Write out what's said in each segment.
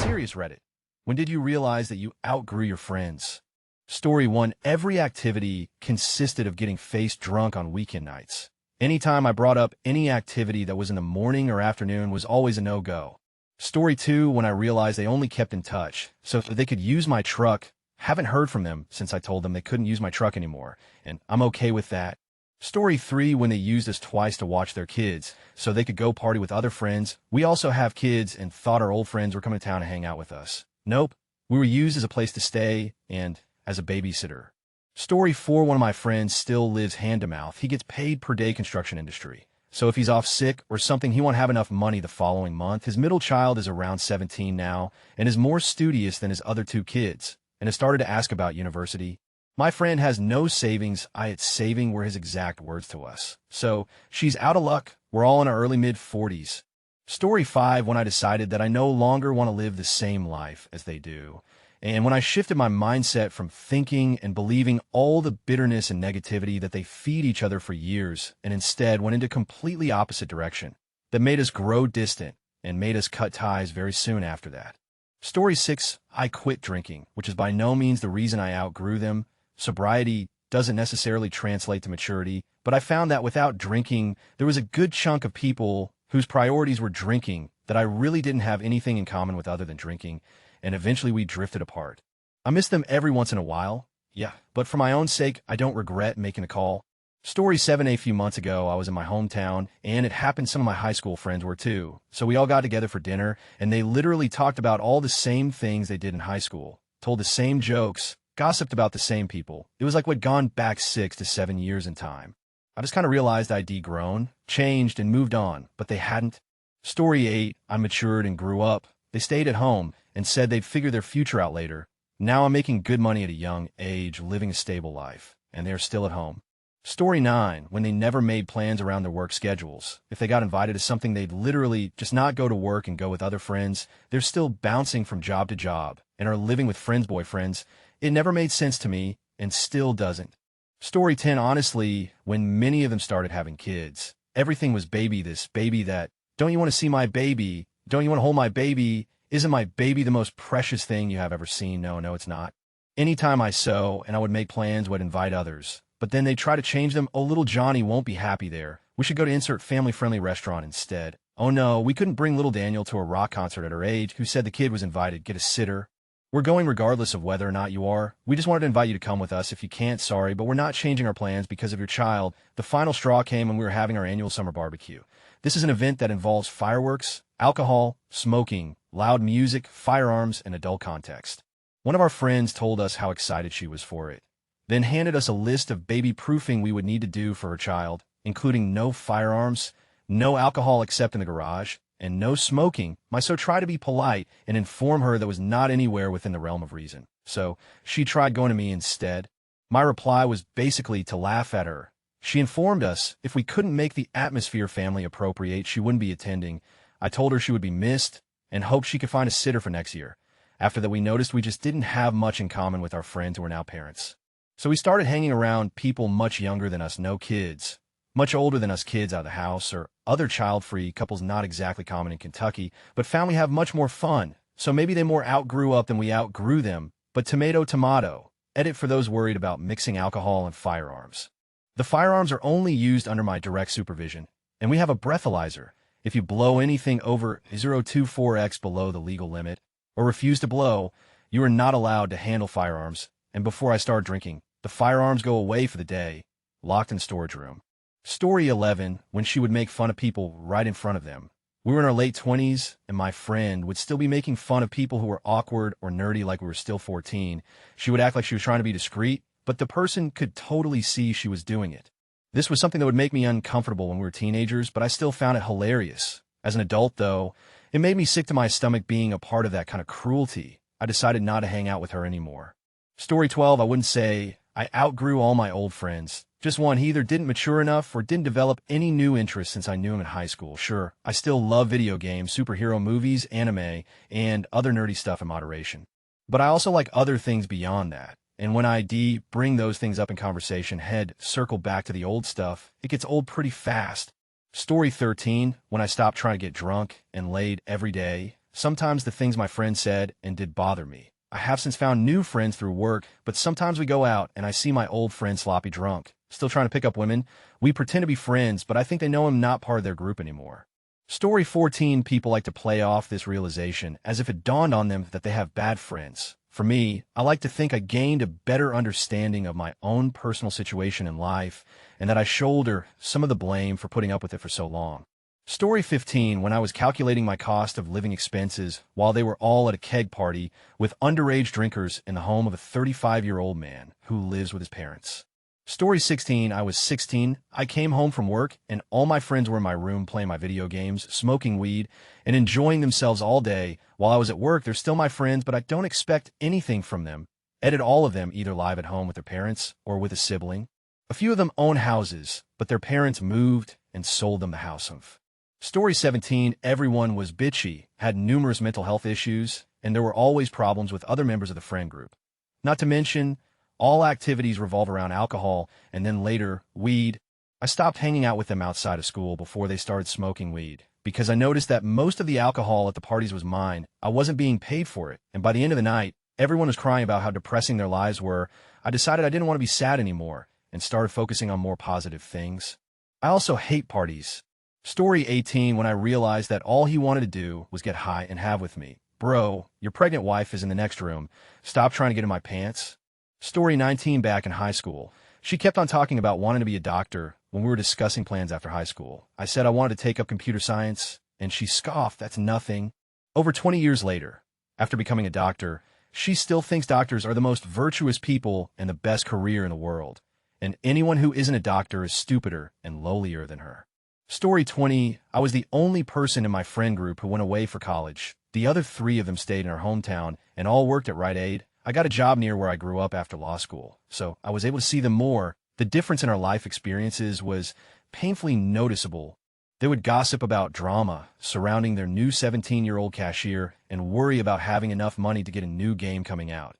serious Reddit. When did you realize that you outgrew your friends? Story 1. Every activity consisted of getting face drunk on weekend nights. Anytime I brought up any activity that was in the morning or afternoon was always a no-go. Story 2. When I realized they only kept in touch, so they could use my truck. Haven't heard from them since I told them they couldn't use my truck anymore, and I'm okay with that. Story 3. When they used us twice to watch their kids, so they could go party with other friends. We also have kids and thought our old friends were coming to town to hang out with us. Nope. We were used as a place to stay and as a babysitter. Story 4. One of my friends still lives hand-to-mouth. He gets paid per day construction industry. So if he's off sick or something, he won't have enough money the following month. His middle child is around 17 now and is more studious than his other 2 kids and has started to ask about university. My friend has no savings. It's saving were his exact words to us. So she's out of luck. We're all in our early mid-40s. Story 5. When I decided that I no longer want to live the same life as they do. And when I shifted my mindset from thinking and believing all the bitterness and negativity that they feed each other for years, and instead went into completely opposite direction, that made us grow distant and made us cut ties very soon after that. Story 6. I quit drinking, which is by no means the reason I outgrew them. Sobriety doesn't necessarily translate to maturity, but I found that without drinking, there was a good chunk of people whose priorities were drinking that I really didn't have anything in common with other than drinking, and eventually we drifted apart. I miss them every once in a while, yeah, but for my own sake, I don't regret making a call. Story 7. A few months ago, I was in my hometown, and it happened some of my high school friends were too. So we all got together for dinner, and they literally talked about all the same things they did in high school, told the same jokes, gossiped about the same people. It was like we'd gone back 6 to 7 years in time. I just kind of realized I'd degrown, changed, and moved on, but they hadn't. Story 8. I matured and grew up. They stayed at home and said they'd figure their future out later. Now I'm making good money at a young age, living a stable life, and they're still at home. Story 9. When they never made plans around their work schedules. If they got invited to something, they'd literally just not go to work and go with other friends. They're still bouncing from job to job and are living with friends' boyfriends. It never made sense to me and still doesn't. Story 10. Honestly, when many of them started having kids, everything was baby this, baby that. Don't you want to see my baby? Don't you want to hold my baby? Isn't my baby the most precious thing you have ever seen? No, it's not. Anytime I sew and I would make plans, would invite others. But then they'd try to change them. Oh, little Johnny won't be happy there. We should go to insert family-friendly restaurant instead. Oh no, we couldn't bring little Daniel to a rock concert at her age. Who said the kid was invited? Get a sitter. We're going regardless of whether or not you are. We just wanted to invite you to come with us. If you can't, sorry, but we're not changing our plans because of your child. The final straw came when we were having our annual summer barbecue. This is an event that involves fireworks, alcohol, smoking, loud music, firearms, and adult context. One of our friends told us how excited she was for it, then handed us a list of baby proofing we would need to do for her child, including no firearms, no alcohol except in the garage, and no smoking. So try to be polite and inform her that was not anywhere within the realm of reason. So she tried going to me instead. My reply was basically to laugh at her. She informed us if we couldn't make the atmosphere family appropriate, she wouldn't be attending. I told her she would be missed and hoped she could find a sitter for next year. After that, we noticed we just didn't have much in common with our friends who are now parents. So we started hanging around people much younger than us, no kids, much older than us kids out of the house, or other child-free couples not exactly common in Kentucky, but found we have much more fun. So maybe they more outgrew up than we outgrew them, but tomato, tomato. Edit for those worried about mixing alcohol and firearms. The firearms are only used under my direct supervision, and we have a breathalyzer. If you blow anything over 0.24x below the legal limit, or refuse to blow, you are not allowed to handle firearms, and before I start drinking, the firearms go away for the day, locked in storage room. Story 11. When she would make fun of people right in front of them. We were in our late 20s, and my friend would still be making fun of people who were awkward or nerdy like we were still 14. She would act like she was trying to be discreet, but the person could totally see she was doing it. This was something that would make me uncomfortable when we were teenagers, but I still found it hilarious. As an adult, though, it made me sick to my stomach being a part of that kind of cruelty. I decided not to hang out with her anymore. Story 12. I wouldn't say I outgrew all my old friends. Just one, he either didn't mature enough or didn't develop any new interests since I knew him in high school. Sure, I still love video games, superhero movies, anime, and other nerdy stuff in moderation. But I also like other things beyond that. And when I bring those things up in conversation, circle back to the old stuff, it gets old pretty fast. Story 13. When I stopped trying to get drunk and laid every day, Sometimes the things my friends said and did bother me. I have since found new friends through work, but sometimes we go out and I see my old friend sloppy drunk, still trying to pick up women. We pretend to be friends, but I think they know I'm not part of their group anymore. Story 14. People like to play off this realization as if it dawned on them that they have bad friends. For me, I like to think I gained a better understanding of my own personal situation in life and that I shoulder some of the blame for putting up with it for so long. Story 15. When I was calculating my cost of living expenses while they were all at a keg party with underage drinkers in the home of a 35-year-old man who lives with his parents. Story 16. I was 16. I came home from work and all my friends were in my room playing my video games, smoking weed, and enjoying themselves all day. While I was at work, they're still my friends, but I don't expect anything from them. Edit all of them either live at home with their parents or with a sibling. A few of them own houses, but their parents moved and sold them the house of. Story 17. Everyone was bitchy, had numerous mental health issues, and there were always problems with other members of the friend group. Not to mention, all activities revolve around alcohol, and then later, weed. I stopped hanging out with them outside of school before they started smoking weed, because I noticed that most of the alcohol at the parties was mine. I wasn't being paid for it, and by the end of the night, everyone was crying about how depressing their lives were. I decided I didn't want to be sad anymore, and started focusing on more positive things. I also hate parties. Story 18. When I realized that all he wanted to do was get high and have with me. Bro, your pregnant wife is in the next room. Stop trying to get in my pants. Story 19. Back in high school. She kept on talking about wanting to be a doctor when we were discussing plans after high school. I said I wanted to take up computer science, and she scoffed, that's nothing. Over 20 years later, after becoming a doctor, she still thinks doctors are the most virtuous people and the best career in the world. And anyone who isn't a doctor is stupider and lowlier than her. Story 20. I was the only person in my friend group who went away for college. The other 3 of them stayed in our hometown and all worked at Rite Aid. I got a job near where I grew up after law school, so I was able to see them more. The difference in our life experiences was painfully noticeable. They would gossip about drama surrounding their new 17-year-old cashier and worry about having enough money to get a new game coming out.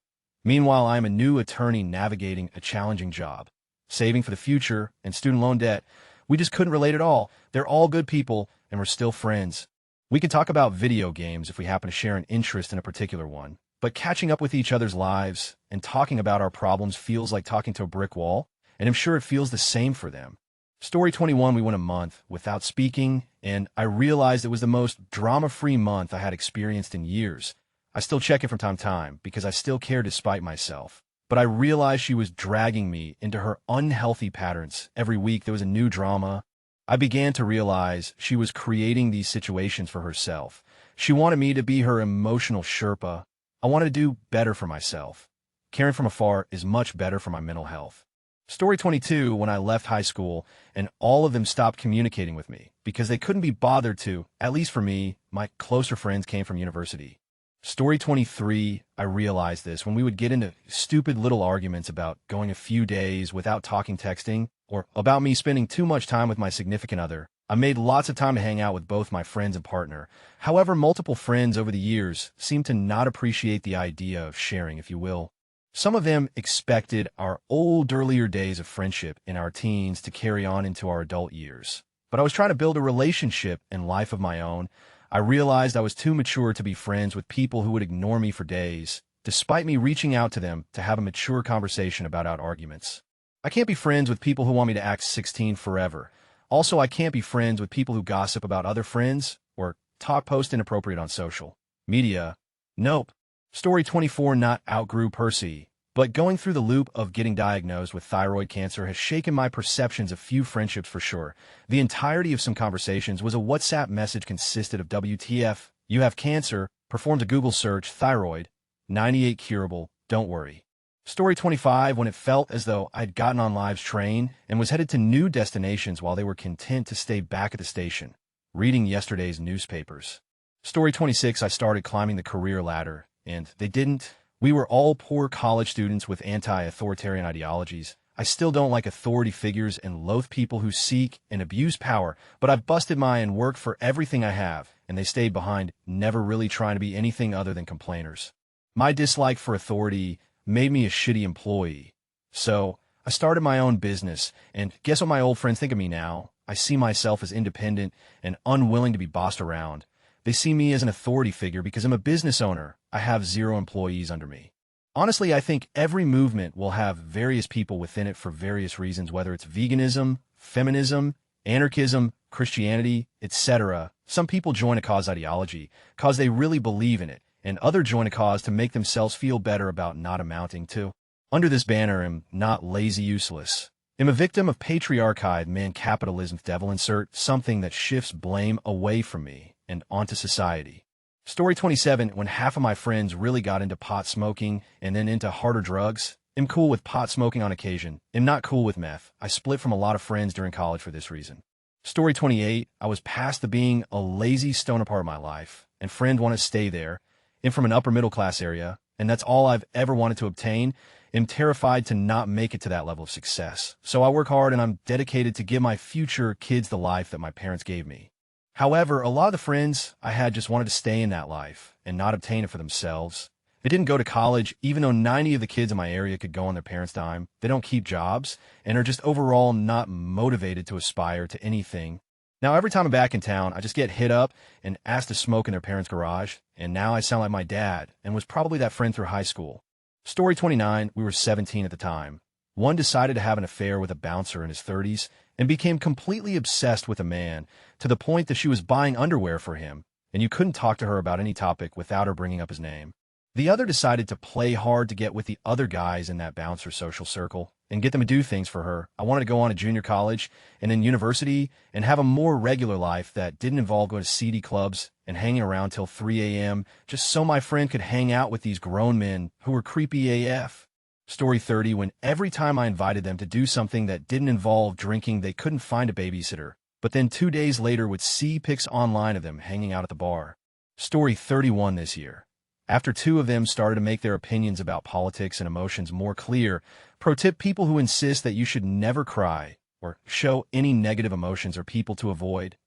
Meanwhile, I am a new attorney navigating a challenging job, saving for the future and student loan debt. We just couldn't relate at all. They're all good people, and we're still friends. We can talk about video games if we happen to share an interest in a particular one, but catching up with each other's lives and talking about our problems feels like talking to a brick wall, and I'm sure it feels the same for them. Story 21. We went a month without speaking, and I realized it was the most drama-free month I had experienced in years. I still check it from time to time because I still care despite myself. But I realized she was dragging me into her unhealthy patterns. Every week there was a new drama. I began to realize she was creating these situations for herself. She wanted me to be her emotional Sherpa. I wanted to do better for myself. Caring from afar is much better for my mental health. Story 22. When I left high school and all of them stopped communicating with me because they couldn't be bothered to, at least for me, my closer friends came from university. Story 23. I realized this when we would get into stupid little arguments about going a few days without talking, texting, or about me spending too much time with my significant other. I made lots of time to hang out with both my friends and partner. However, multiple friends over the years seemed to not appreciate the idea of sharing, if you will. Some of them expected our earlier days of friendship in our teens to carry on into our adult years. But I was trying to build a relationship and life of my own. I realized I was too mature to be friends with people who would ignore me for days, despite me reaching out to them to have a mature conversation about arguments. I can't be friends with people who want me to act 16 forever. Also, I can't be friends with people who gossip about other friends or post inappropriate on social media. Nope. Story 24. Not outgrew Percy, but going through the loop of getting diagnosed with thyroid cancer has shaken my perceptions of few friendships for sure. The entirety of some conversations was a WhatsApp message consisted of WTF, you have cancer, performed a Google search, thyroid, 98 curable, don't worry. Story 25. When it felt as though I'd gotten on Live's train and was headed to new destinations while they were content to stay back at the station, reading yesterday's newspapers. Story 26. I started climbing the career ladder, and they didn't. We were all poor college students with anti-authoritarian ideologies. I still don't like authority figures and loathe people who seek and abuse power, but I've busted my and worked for everything I have, and they stayed behind, never really trying to be anything other than complainers. My dislike for authority made me a shitty employee. So I started my own business, and guess what my old friends think of me now? I see myself as independent and unwilling to be bossed around. They see me as an authority figure because I'm a business owner. I have 0 employees under me. Honestly, I think every movement will have various people within it for various reasons, whether it's veganism, feminism, anarchism, Christianity, etc. Some people join a cause ideology because they really believe in it, and others join a cause to make themselves feel better about not amounting to. Under this banner, I'm not lazy useless. I'm a victim of patriarchy, man, capitalism's devil, insert something that shifts blame away from me and onto society. Story 27, when half of my friends really got into pot smoking and then into harder drugs. I'm cool with pot smoking on occasion. I'm not cool with meth. I split from a lot of friends during college for this reason. Story 28, I was past the being a lazy stoner part of my life, and friend want to stay there. I'm from an upper middle class area, and that's all I've ever wanted to obtain. I'm terrified to not make it to that level of success. So I work hard and I'm dedicated to give my future kids the life that my parents gave me. However, a lot of the friends I had just wanted to stay in that life and not obtain it for themselves. They didn't go to college, even though 90 of the kids in my area could go on their parents' dime. They don't keep jobs and are just overall not motivated to aspire to anything. Now, every time I'm back in town, I just get hit up and asked to smoke in their parents' garage, and now I sound like my dad and was probably that friend through high school. Story 29, we were 17 at the time. One decided to have an affair with a bouncer in his 30s and became completely obsessed with a man to the point that she was buying underwear for him, and you couldn't talk to her about any topic without her bringing up his name. The other decided to play hard to get with the other guys in that bouncer social circle and get them to do things for her. I wanted to go on to junior college and then university and have a more regular life that didn't involve going to seedy clubs and hanging around till 3 a.m. just so my friend could hang out with these grown men who were creepy AF. Story 30, when every time I invited them to do something that didn't involve drinking, they couldn't find a babysitter, but then 2 days later would see pics online of them hanging out at the bar. Story 31 this year. After 2 of them started to make their opinions about politics and emotions more clear, pro tip, people who insist that you should never cry or show any negative emotions are people to avoid.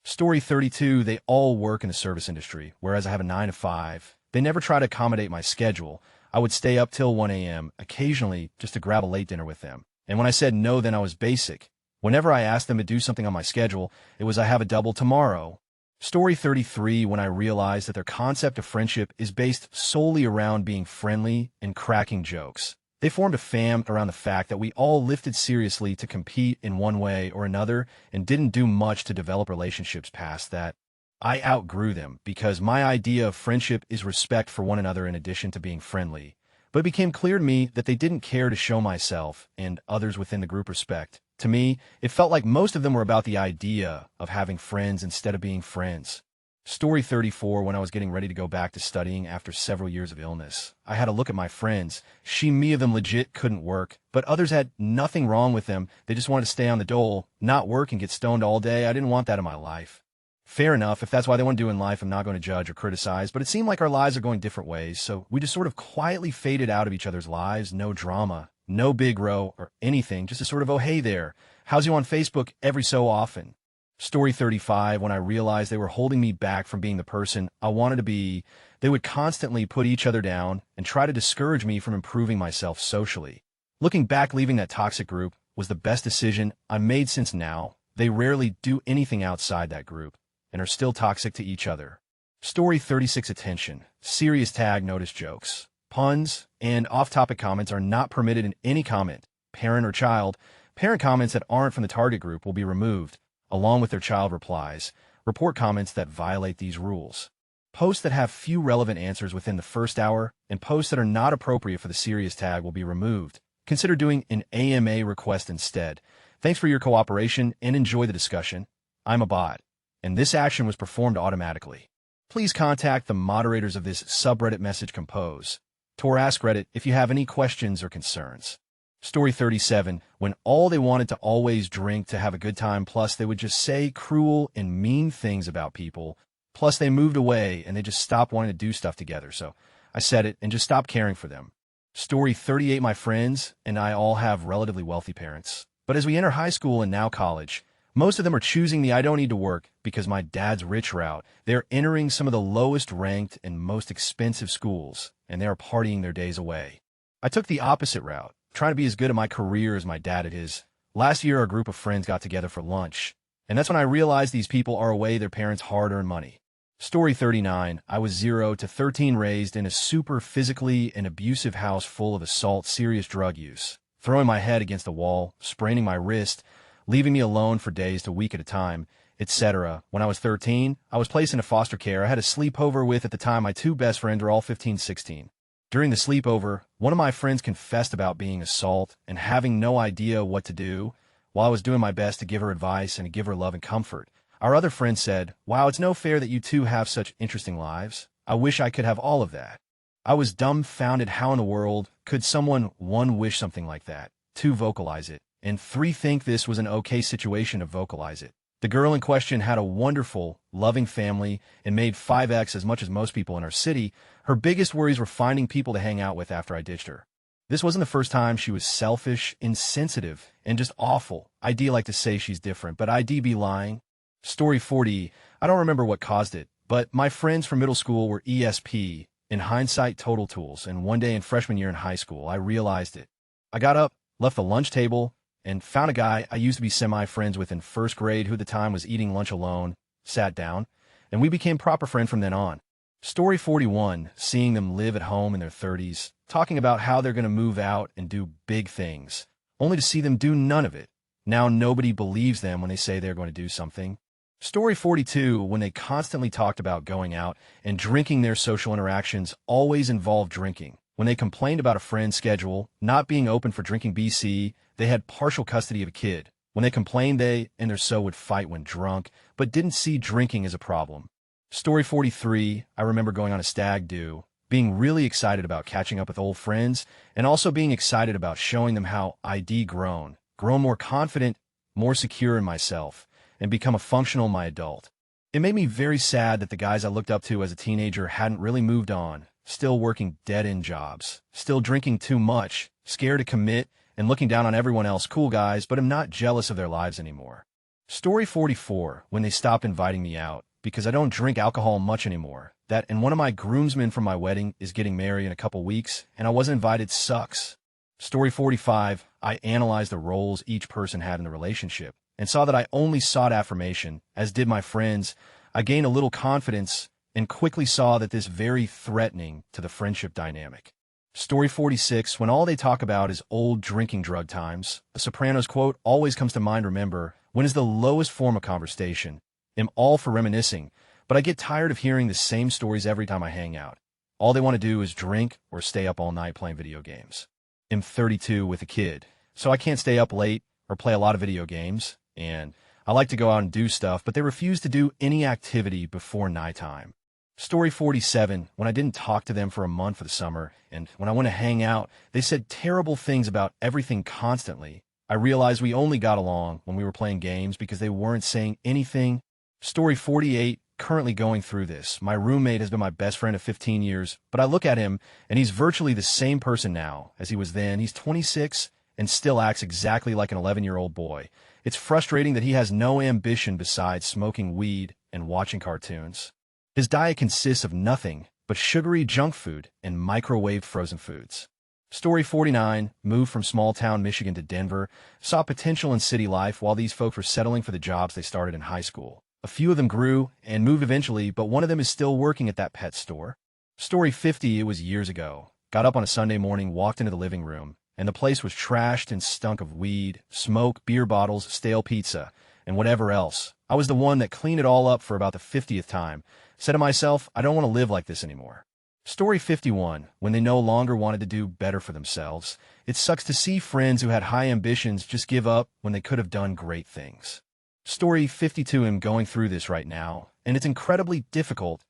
Story 32, they all work in the service industry, whereas I have a 9 to 5. They never try to accommodate my schedule. I would stay up till 1 a.m., occasionally just to grab a late dinner with them. And when I said no, then I was basic. Whenever I asked them to do something on my schedule, it was I have a double tomorrow. Story 33, when I realized that their concept of friendship is based solely around being friendly and cracking jokes. They formed a fam around the fact that we all lifted seriously to compete in one way or another and didn't do much to develop relationships past that. I outgrew them because my idea of friendship is respect for one another in addition to being friendly. But it became clear to me that they didn't care to show myself and others within the group respect. To me, it felt like most of them were about the idea of having friends instead of being friends. Story 34, when I was getting ready to go back to studying after several years of illness, I had a look at my friends. Me of them legit couldn't work, but others had nothing wrong with them. They just wanted to stay on the dole, not work and get stoned all day. I didn't want that in my life. Fair enough, if that's why they want to do in life, I'm not going to judge or criticize, but it seemed like our lives are going different ways, so we just sort of quietly faded out of each other's lives, no drama, no big row or anything, just a sort of, oh, hey there, how's you on Facebook every so often. Story 35, when I realized they were holding me back from being the person I wanted to be, they would constantly put each other down and try to discourage me from improving myself socially. Looking back, leaving that toxic group was the best decision I made since now. They rarely do anything outside that group and are still toxic to each other. Story 36, attention. Serious tag, notice jokes. Puns and off-topic comments are not permitted in any comment. Parent or child. Parent comments that aren't from the target group will be removed, along with their child replies. Report comments that violate these rules. Posts that have few relevant answers within the first hour and posts that are not appropriate for the serious tag will be removed. Consider doing an AMA request instead. Thanks for your cooperation and enjoy the discussion. I'm a bot, and this action was performed automatically. Please contact the moderators of this subreddit message compose to AskReddit if you have any questions or concerns. Story 37, when all they wanted to always drink to have a good time, plus they would just say cruel and mean things about people, plus they moved away and they just stopped wanting to do stuff together, so I said it and just stopped caring for them. Story 38, my friends and I all have relatively wealthy parents, but as we enter high school and now college, most of them are choosing the I don't need to work because my dad's rich route. They're entering some of the lowest ranked and most expensive schools, and they are partying their days away. I took the opposite route, trying to be as good at my career as my dad at his. Last year, a group of friends got together for lunch, and that's when I realized these people are away their parents' hard-earned money. Story 39. I was 0 to 13 raised in a super physically and abusive house full of assault, serious drug use, throwing my head against the wall, spraining my wrist, leaving me alone for days to a week at a time, etc. When I was 13, I was placed into foster care. I had a sleepover with, at the time, my two best friends were all 15, 16. During the sleepover, one of my friends confessed about being assaulted and having no idea what to do, while I was doing my best to give her advice and to give her love and comfort. Our other friend said, "Wow, it's no fair that you two have such interesting lives. I wish I could have all of that." I was dumbfounded. How in the world could someone, 1, wish something like that, 2, vocalize it, and 3, think this was an okay situation to vocalize it? The girl in question had a wonderful, loving family and made 5x as much as most people in our city. Her biggest worries were finding people to hang out with after I ditched her. This wasn't the first time she was selfish, insensitive, and just awful. I'd like to say she's different, but I'd be lying. Story 40. I don't remember what caused it, but my friends from middle school were ESP, in hindsight, total tools, and one day in freshman year in high school, I realized it. I got up, left the lunch table, and found a guy I used to be semi-friends with in first grade who at the time was eating lunch alone, sat down, and we became proper friends from then on. Story 41. Seeing them live at home in their 30s, talking about how they're going to move out and do big things, only to see them do none of it. Now nobody believes them when they say they're going to do something. Story 42. When they constantly talked about going out and drinking, their social interactions always involved drinking. When they complained about a friend's schedule not being open for drinking BC, they had partial custody of a kid. When they complained, they and their so would fight when drunk, but didn't see drinking as a problem. Story 43. I remember going on a stag do, being really excited about catching up with old friends, and also being excited about showing them how I'd grown more confident, more secure in myself, and become a functional my adult. It made me very sad that the guys I looked up to as a teenager hadn't really moved on, still working dead-end jobs, still drinking too much, scared to commit, and looking down on everyone else. Cool guys, but I'm not jealous of their lives anymore. Story 44. When they stopped inviting me out, because I don't drink alcohol much anymore, that and one of my groomsmen from my wedding is getting married in a couple weeks, and I wasn't invited, sucks. Story 45. I analyzed the roles each person had in the relationship, and saw that I only sought affirmation, as did my friends. I gained a little confidence and quickly saw that this very threatening to the friendship dynamic. Story 46. When all they talk about is old drinking drug times, a Sopranos quote always comes to mind. Remember, when is the lowest form of conversation? I'm all for reminiscing, but I get tired of hearing the same stories every time I hang out. All they want to do is drink or stay up all night playing video games. I'm 32 with a kid, so I can't stay up late or play a lot of video games, and I like to go out and do stuff, but they refuse to do any activity before nighttime. Story 47. When I didn't talk to them for a month for the summer, and when I went to hang out, they said terrible things about everything constantly. I realized we only got along when we were playing games because they weren't saying anything. Story 48. Currently going through this. My roommate has been my best friend of 15 years, but I look at him, and he's virtually the same person now as he was then. He's 26 and still acts exactly like an 11-year-old boy. It's frustrating that he has no ambition besides smoking weed and watching cartoons. His diet consists of nothing but sugary junk food and microwaved frozen foods. Story 49. Moved from small-town Michigan to Denver, saw potential in city life while these folks were settling for the jobs they started in high school. A few of them grew and moved eventually, but one of them is still working at that pet store. Story 50. It was years ago. Got up on a Sunday morning, walked into the living room, and the place was trashed and stunk of weed, smoke, beer bottles, stale pizza, and whatever else. I was the one that cleaned it all up for about the 50th time. Said to myself, I don't want to live like this anymore. Story 51. When they no longer wanted to do better for themselves. It sucks to see friends who had high ambitions just give up when they could have done great things. Story 52. I'm going through this right now, and it's incredibly difficult.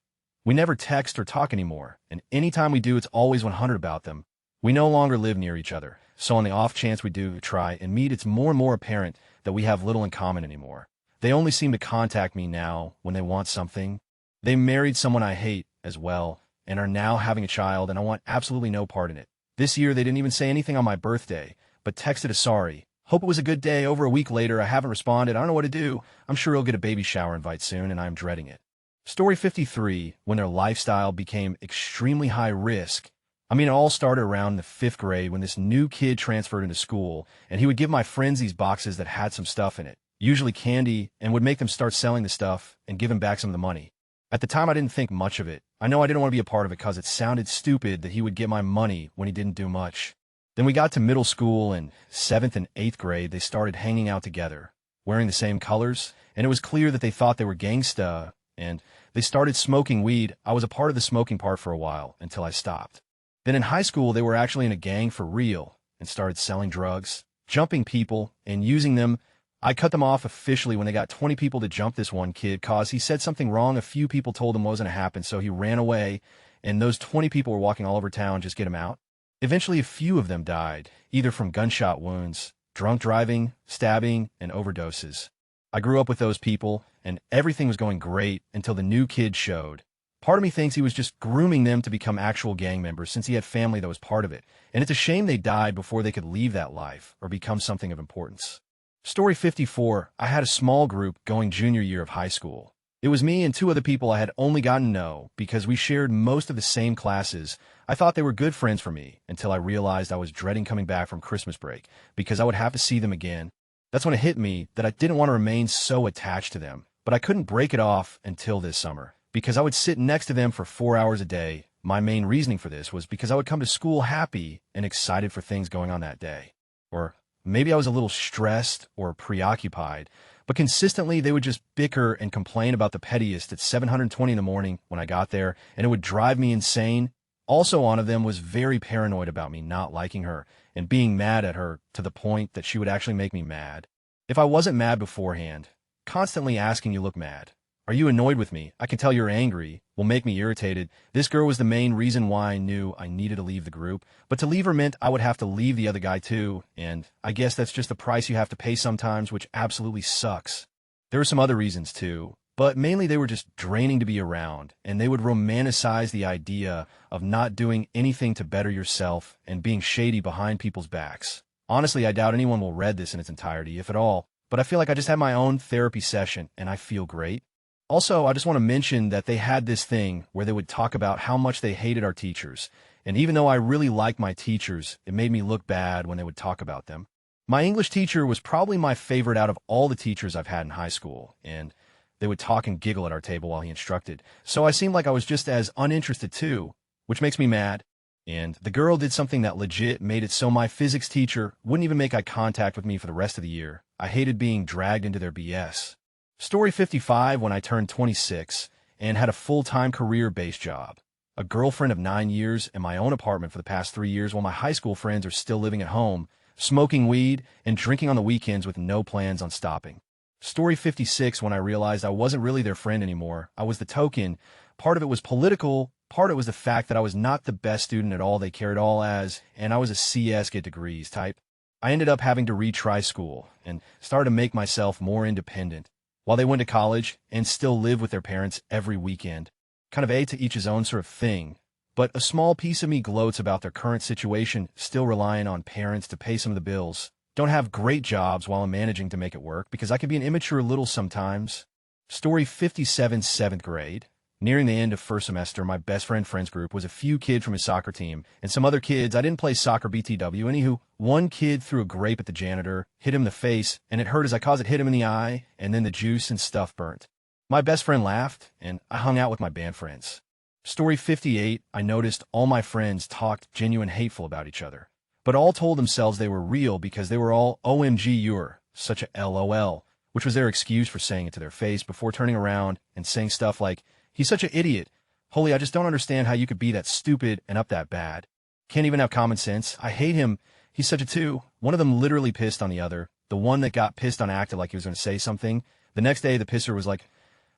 We never text or talk anymore, and anytime we do, it's always 100 about them. We no longer live near each other, so on the off chance we do try and meet, it's more and more apparent that we have little in common anymore. They only seem to contact me now when they want something. They married someone I hate as well, and are now having a child, and I want absolutely no part in it. This year, they didn't even say anything on my birthday, but texted a sorry. Hope it was a good day. Over a week later, I haven't responded. I don't know what to do. I'm sure he'll get a baby shower invite soon, and I'm dreading it. Story 53. When their lifestyle became extremely high risk. It all started around the 5th grade when this new kid transferred into school, and he would give my friends these boxes that had some stuff in it, usually candy, and would make them start selling the stuff and give him back some of the money. At the time, I didn't think much of it. I know I didn't want to be a part of it because it sounded stupid that he would get my money when he didn't do much. Then we got to middle school, and 7th and 8th grade, they started hanging out together, wearing the same colors, and it was clear that they thought they were gangsta, and they started smoking weed. I was a part of the smoking part for a while, until I stopped. Then in high school, they were actually in a gang for real, and started selling drugs, jumping people, and using them. I cut them off officially when they got 20 people to jump this one kid cause he said something wrong. A few people told him wasn't to happen, so he ran away, and those 20 people were walking all over town just get him out. Eventually, a few of them died, either from gunshot wounds, drunk driving, stabbing, and overdoses. I grew up with those people, and everything was going great until the new kid showed. Part of me thinks he was just grooming them to become actual gang members since he had family that was part of it, and it's a shame they died before they could leave that life or become something of importance. Story 54, I had a small group going junior year of high school. It was me and 2 other people I had only gotten to know because we shared most of the same classes. I thought they were good friends for me until I realized I was dreading coming back from Christmas break because I would have to see them again. That's when it hit me that I didn't want to remain so attached to them, but I couldn't break it off until this summer because I would sit next to them for 4 hours a day. My main reasoning for this was because I would come to school happy and excited for things going on that day. Or maybe I was a little stressed or preoccupied, but consistently they would just bicker and complain about the pettiest at 7:20 in the morning when I got there, and it would drive me insane. Also, one of them was very paranoid about me not liking her and being mad at her to the point that she would actually make me mad. If I wasn't mad beforehand, constantly asking you look mad. Are you annoyed with me? I can tell you're angry. Will make me irritated. This girl was the main reason why I knew I needed to leave the group. But to leave her meant I would have to leave the other guy too, and I guess that's just the price you have to pay sometimes, which absolutely sucks. There were some other reasons too, but mainly they were just draining to be around, and they would romanticize the idea of not doing anything to better yourself and being shady behind people's backs. Honestly, I doubt anyone will read this in its entirety, if at all, but I feel like I just had my own therapy session, and I feel great. Also, I just want to mention that they had this thing where they would talk about how much they hated our teachers, and even though I really liked my teachers, it made me look bad when they would talk about them. My English teacher was probably my favorite out of all the teachers I've had in high school, and they would talk and giggle at our table while he instructed, so I seemed like I was just as uninterested too, which makes me mad. And the girl did something that legit made it so my physics teacher wouldn't even make eye contact with me for the rest of the year. I hated being dragged into their BS. Story 55, when I turned 26 and had a full-time career-based job, a girlfriend of 9 years, and my own apartment for the past 3 years while my high school friends are still living at home, smoking weed and drinking on the weekends with no plans on stopping. Story 56, when I realized I wasn't really their friend anymore. I was the token. Part of it was political, part of it was the fact that I was not the best student at all they cared all as, and I was a CS get degrees type. I ended up having to retry school and started to make myself more independent, while they went to college and still live with their parents every weekend. Kind of to each his own sort of thing. But a small piece of me gloats about their current situation, still relying on parents to pay some of the bills. Don't have great jobs while I'm managing to make it work because I can be an immature little sometimes. Story 57, 7th grade. Nearing the end of first semester, my best friend's group was a few kids from his soccer team and some other kids. I didn't play soccer BTW. Anywho, one kid threw a grape at the janitor, hit him in the face, and it hurt as it hit him in the eye, and then the juice and stuff burnt. My best friend laughed, and I hung out with my band friends. Story 58, I noticed all my friends talked genuine hateful about each other, but all told themselves they were real because they were all OMG you're such a LOL, which was their excuse for saying it to their face before turning around and saying stuff like, he's such an idiot. Holy, I just don't understand how you could be that stupid and up that bad. Can't even have common sense. I hate him. He's such a two. One of them literally pissed on the other. The one that got pissed on acted like he was going to say something. The next day, the pisser was like,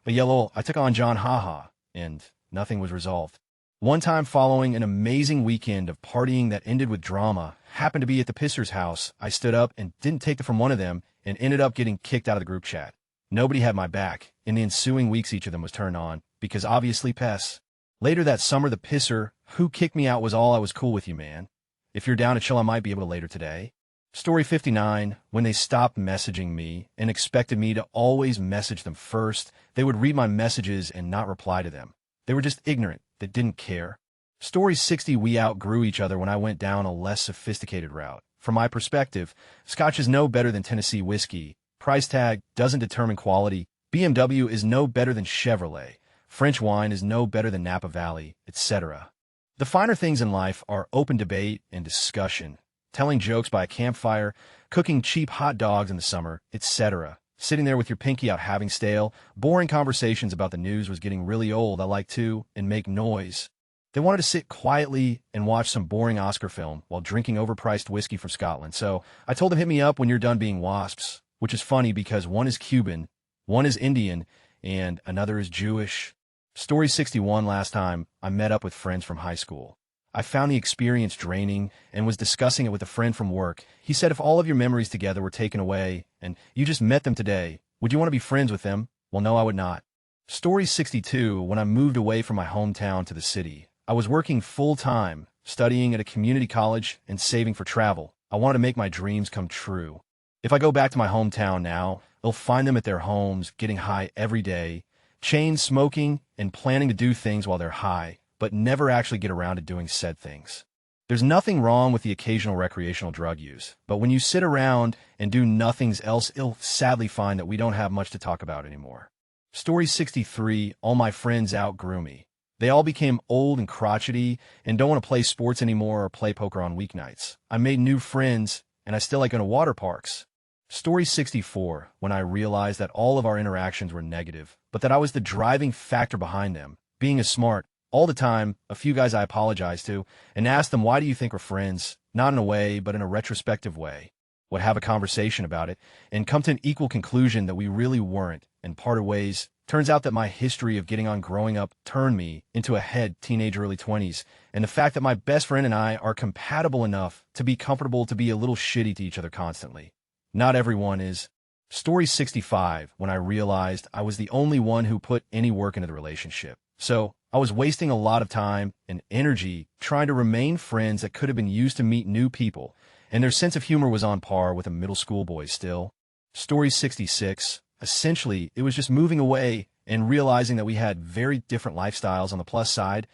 but yeah, lol, I took on John, haha, and nothing was resolved. One time following an amazing weekend of partying that ended with drama, happened to be at the pisser's house, I stood up and didn't take it from one of them and ended up getting kicked out of the group chat. Nobody had my back. In the ensuing weeks, each of them was turned on, because obviously pests. Later that summer, the pisser who kicked me out was all I was cool with you, man. If you're down to chill, I might be able to later today. Story 59, when they stopped messaging me and expected me to always message them first, they would read my messages and not reply to them. They were just ignorant. They didn't care. Story 60, we outgrew each other when I went down a less sophisticated route. From my perspective, Scotch is no better than Tennessee whiskey. Price tag doesn't determine quality. BMW is no better than Chevrolet. French wine is no better than Napa Valley, etc. The finer things in life are open debate and discussion, telling jokes by a campfire, cooking cheap hot dogs in the summer, etc. Sitting there with your pinky out having stale, boring conversations about the news was getting really old. I like to, and make noise. They wanted to sit quietly and watch some boring Oscar film while drinking overpriced whiskey from Scotland. So I told them hit me up when you're done being wasps, which is funny because one is Cuban, one is Indian, and another is Jewish. Story 61 last time I met up with friends from high school. I found the experience draining and was discussing it with a friend from work. He said if all of your memories together were taken away and you just met them today, would you want to be friends with them? Well, no, I would not. Story 62, when I moved away from my hometown to the city, I was working full-time, studying at a community college and saving for travel. I wanted to make my dreams come true. If I go back to my hometown now, I'll find them at their homes, getting high every day, chain smoking and planning to do things while they're high, but never actually get around to doing said things. There's nothing wrong with the occasional recreational drug use, but when you sit around and do nothing else, you'll sadly find that we don't have much to talk about anymore. Story 63, all my friends outgrew me. They all became old and crotchety and don't want to play sports anymore or play poker on weeknights. I made new friends, and I still like going to water parks. Story 64, when I realized that all of our interactions were negative, but that I was the driving factor behind them, being a smart, all the time, a few guys I apologized to, and asked them, why do you think we're friends? Not in a way, but in a retrospective way. Would have a conversation about it, and come to an equal conclusion that we really weren't, and parted ways. Turns out that my history of getting on growing up turned me into a head teenage early 20s, and the fact that my best friend and I are compatible enough to be comfortable to be a little shitty to each other constantly. Not everyone is. Story 65, when I realized I was the only one who put any work into the relationship. So, I was wasting a lot of time and energy trying to remain friends that could have been used to meet new people, and their sense of humor was on par with a middle school boy still. Story 66, essentially, it was just moving away and realizing that we had very different lifestyles. On the plus side,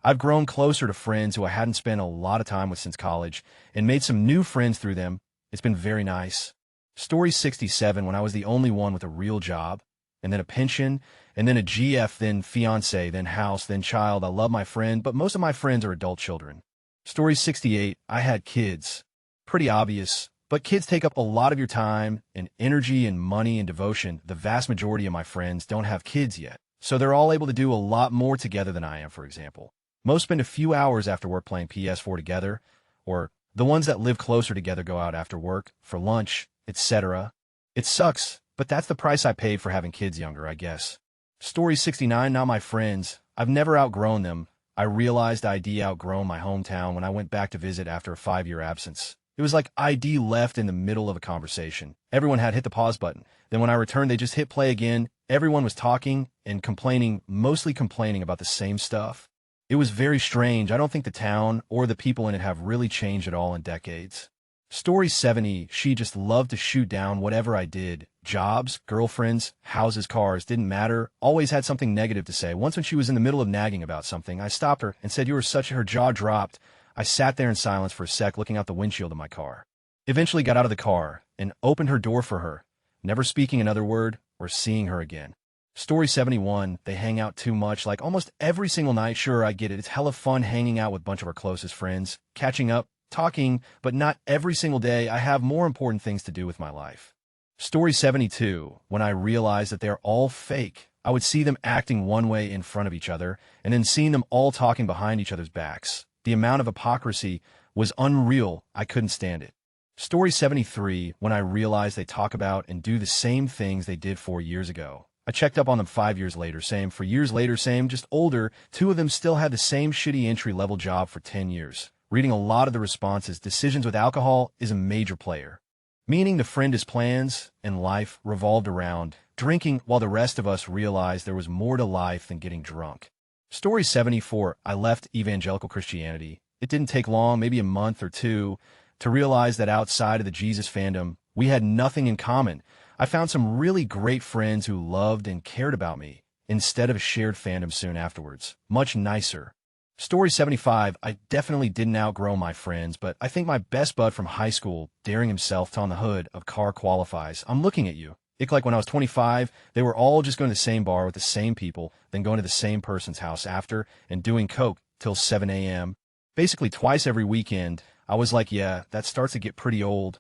I've grown closer to friends who I hadn't spent a lot of time with since college and made some new friends through them. It's been very nice. Story 67, when I was the only one with a real job, and then a pension, and then a GF, then fiance, then house, then child. I love my friend, but most of my friends are adult children. Story 68, I had kids. Pretty obvious, but kids take up a lot of your time and energy and money and devotion. The vast majority of my friends don't have kids yet, so they're all able to do a lot more together than I am, for example. Most spend a few hours after work playing PS4 together, or the ones that live closer together go out after work, for lunch, etc. It sucks, but that's the price I paid for having kids younger, I guess. Story 69, not my friends. I've never outgrown them. I realized I'd outgrown my hometown when I went back to visit after a 5-year absence. It was like ID left in the middle of a conversation. Everyone had hit the pause button. Then when I returned, they just hit play again. Everyone was talking and complaining, mostly complaining about the same stuff. It was very strange. I don't think the town or the people in it have really changed at all in decades. Story 70, she just loved to shoot down whatever I did. Jobs, girlfriends, houses, cars, didn't matter. Always had something negative to say. Once when she was in the middle of nagging about something, I stopped her and said, "You were such a..." Her jaw dropped. I sat there in silence for a sec, looking out the windshield of my car. Eventually got out of the car and opened her door for her, never speaking another word or seeing her again. Story 71, they hang out too much, like almost every single night. Sure, I get it. It's hella fun hanging out with a bunch of our closest friends, catching up, talking, but not every single day. I have more important things to do with my life. Story 72, when I realized that they're all fake. I would see them acting one way in front of each other, and then seeing them all talking behind each other's backs. The amount of hypocrisy was unreal. I couldn't stand it. Story 73, when I realized they talk about and do the same things they did 4 years ago. I checked up on them 5 years later, same. 4 years later, same, just older. 2 of them still had the same shitty entry-level job for 10 years. Reading a lot of the responses, decisions with alcohol is a major player. Meaning the friend is plans and life revolved around drinking, while the rest of us realized there was more to life than getting drunk. Story 74, I left evangelical Christianity. It didn't take long, maybe a month or two, to realize that outside of the Jesus fandom, we had nothing in common. I found some really great friends who loved and cared about me, instead of a shared fandom soon afterwards. Much nicer. Story 75, I definitely didn't outgrow my friends, but I think my best bud from high school daring himself to on the hood of car qualifies. I'm looking at you. Ick, like when I was 25, they were all just going to the same bar with the same people, then going to the same person's house after and doing coke till 7 a.m. Basically twice every weekend. I was like, yeah, that starts to get pretty old.